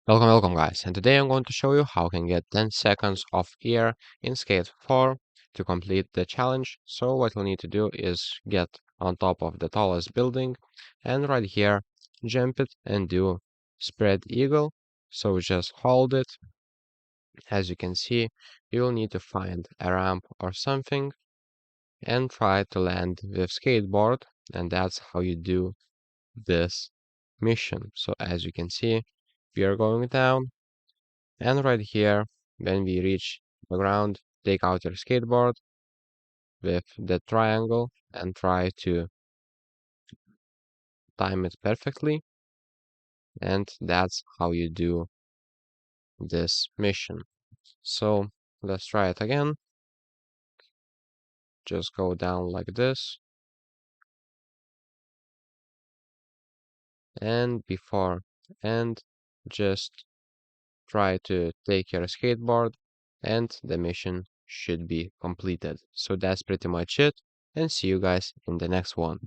Welcome guys, and today I'm going to show you how you can get 10 seconds of air in Skate 4 to complete the challenge. So what you'll need to do is get on top of the tallest building and right here jump it and do spread eagle. So just hold it. As you can see, you'll need to find a ramp or something and try to land with skateboard, and that's how you do this mission. So as you can see, we are going down. And right here, when we reach the ground, take out your skateboard with the triangle and try to time it perfectly. And that's how you do this mission. So let's try it again. Just go down like this. And before end, just try to take your skateboard and the mission should be completed. So that's pretty much it, and see you guys in the next one.